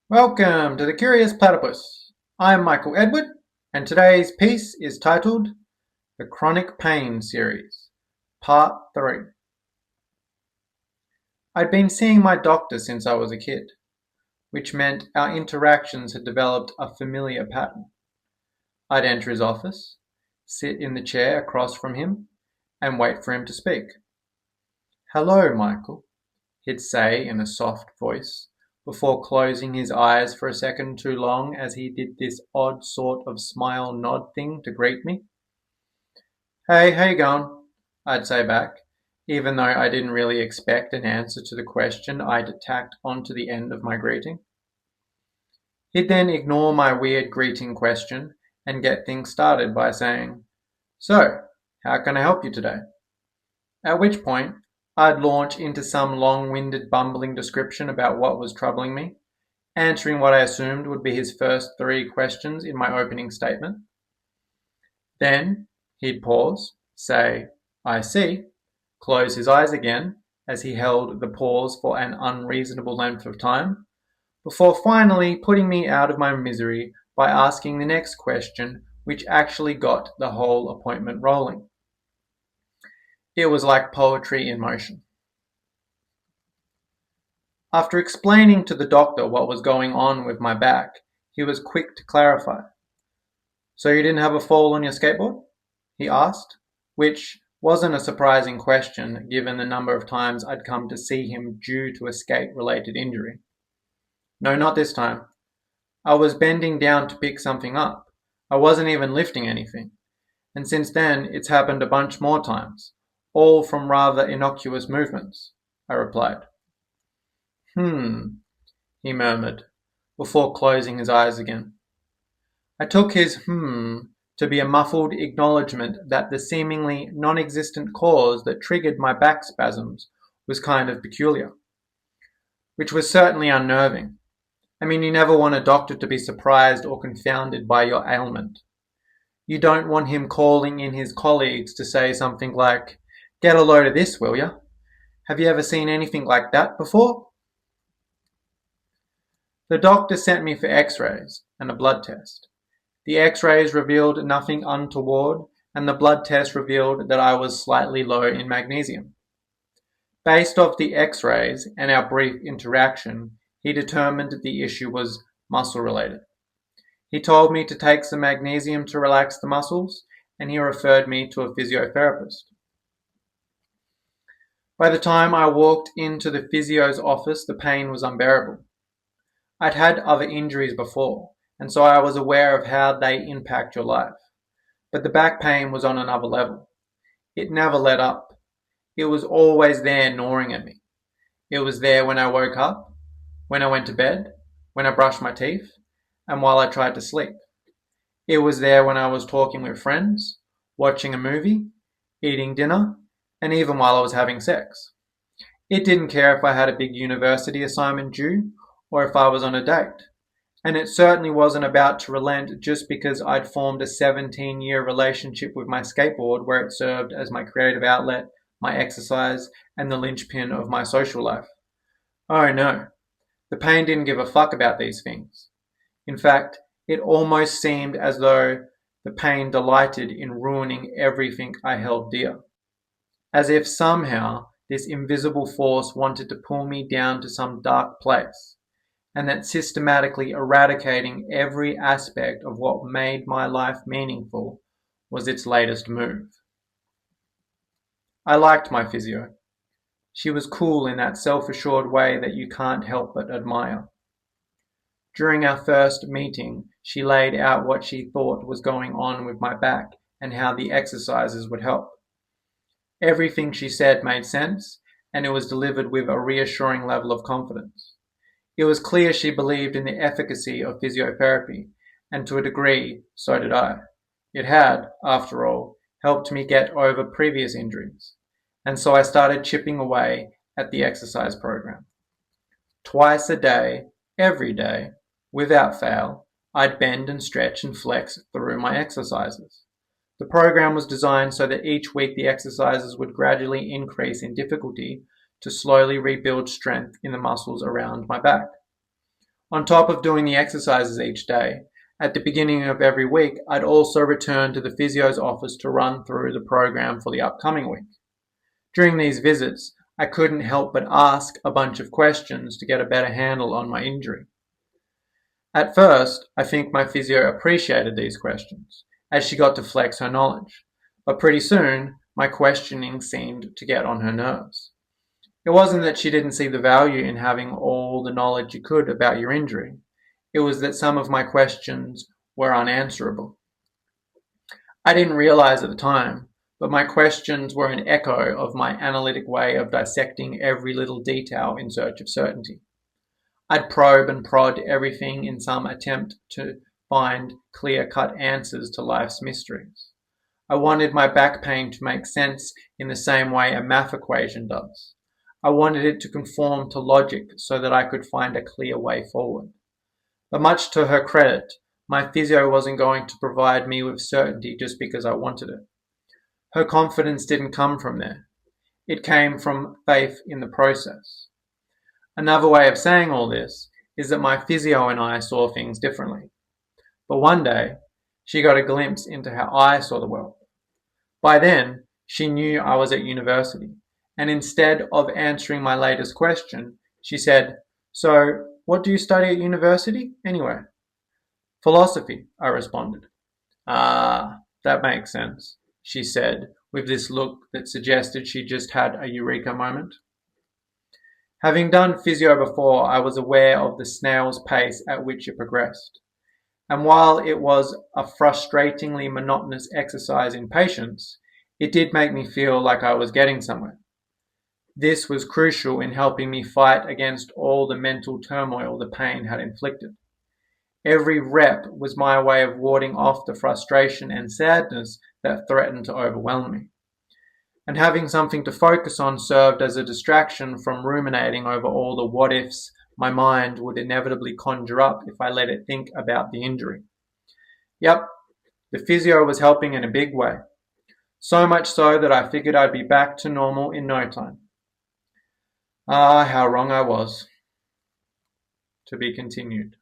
Welcome to the Curious Platypus. I'm Michael Edward, and today's piece is titled The Chronic Pain Series, Part 3. I'd been seeing my doctor since I was a kid, which meant our interactions had developed a familiar pattern. I'd enter his office, sit in the chair across from him, and wait for him to speak. "Hello, Michael," he'd say in a soft voice, before closing his eyes for a second too long as he did this odd sort of smile-nod thing to greet me. "Hey, how you going?" I'd say back, even though I didn't really expect an answer to the question I'd tacked onto the end of my greeting. He'd then ignore my weird greeting question and get things started by saying, "So, how can I help you today?" At which point, I'd launch into some long-winded bumbling description about what was troubling me, answering what I assumed would be his first 3 questions in my opening statement. Then he'd pause, say, "I see," close his eyes again as he held the pause for an unreasonable length of time, before finally putting me out of my misery by asking the next question, which actually got the whole appointment rolling. It was like poetry in motion. After explaining to the doctor what was going on with my back, he was quick to clarify. "So you didn't have a fall on your skateboard?" he asked, which wasn't a surprising question given the number of times I'd come to see him due to a skate-related injury. "No, not this time. I was bending down to pick something up. I wasn't even lifting anything. And since then, it's happened a bunch more times, all from rather innocuous movements," I replied. He murmured, before closing his eyes again. I took his to be a muffled acknowledgement that the seemingly non-existent cause that triggered my back spasms was kind of peculiar, which was certainly unnerving. I mean, you never want a doctor to be surprised or confounded by your ailment. You don't want him calling in his colleagues to say something like, "Get a load of this, will ya? Have you ever seen anything like that before?" The doctor sent me for x-rays and a blood test. The x-rays revealed nothing untoward, and the blood test revealed that I was slightly low in magnesium. Based off the x-rays and our brief interaction, he determined the issue was muscle-related. He told me to take some magnesium to relax the muscles, and he referred me to a physiotherapist. By the time I walked into the physio's office, the pain was unbearable. I'd had other injuries before, and so I was aware of how they impact your life. But the back pain was on another level. It never let up. It was always there gnawing at me. It was there when I woke up, when I went to bed, when I brushed my teeth, and while I tried to sleep. It was there when I was talking with friends, watching a movie, eating dinner, and even while I was having sex. It didn't care if I had a big university assignment due, or if I was on a date. And it certainly wasn't about to relent just because I'd formed a 17-year relationship with my skateboard where it served as my creative outlet, my exercise, and the linchpin of my social life. Oh no, the pain didn't give a fuck about these things. In fact, it almost seemed as though the pain delighted in ruining everything I held dear. As if somehow this invisible force wanted to pull me down to some dark place, and that systematically eradicating every aspect of what made my life meaningful was its latest move. I liked my physio. She was cool in that self-assured way that you can't help but admire. During our first meeting, she laid out what she thought was going on with my back and how the exercises would help. Everything she said made sense, and it was delivered with a reassuring level of confidence. It was clear she believed in the efficacy of physiotherapy, and to a degree, so did I. It had, after all, helped me get over previous injuries, and so I started chipping away at the exercise program. Twice a day, every day, without fail, I'd bend and stretch and flex through my exercises. The program was designed so that each week the exercises would gradually increase in difficulty to slowly rebuild strength in the muscles around my back. On top of doing the exercises each day, at the beginning of every week, I'd also return to the physio's office to run through the program for the upcoming week. During these visits, I couldn't help but ask a bunch of questions to get a better handle on my injury. At first, I think my physio appreciated these questions, as she got to flex her knowledge, but pretty soon, my questioning seemed to get on her nerves. It wasn't that she didn't see the value in having all the knowledge you could about your injury. It was that some of my questions were unanswerable. I didn't realize at the time, but my questions were an echo of my analytic way of dissecting every little detail in search of certainty. I'd probe and prod everything in some attempt to find clear-cut answers to life's mysteries. I wanted my back pain to make sense in the same way a math equation does. I wanted it to conform to logic so that I could find a clear way forward. But much to her credit, my physio wasn't going to provide me with certainty just because I wanted it. Her confidence didn't come from there. It came from faith in the process. Another way of saying all this is that my physio and I saw things differently. But one day, she got a glimpse into how I saw the world. By then, she knew I was at university, and instead of answering my latest question, she said, "So, what do you study at university, anyway?" "Philosophy," I responded. "Ah, that makes sense," she said, with this look that suggested she just had a eureka moment. Having done physio before, I was aware of the snail's pace at which it progressed. And while it was a frustratingly monotonous exercise in patience, it did make me feel like I was getting somewhere. This was crucial in helping me fight against all the mental turmoil the pain had inflicted. Every rep was my way of warding off the frustration and sadness that threatened to overwhelm me. And having something to focus on served as a distraction from ruminating over all the what-ifs my mind would inevitably conjure up if I let it think about the injury. Yep, the physio was helping in a big way. So much so that I figured I'd be back to normal in no time. Ah, how wrong I was. To be continued.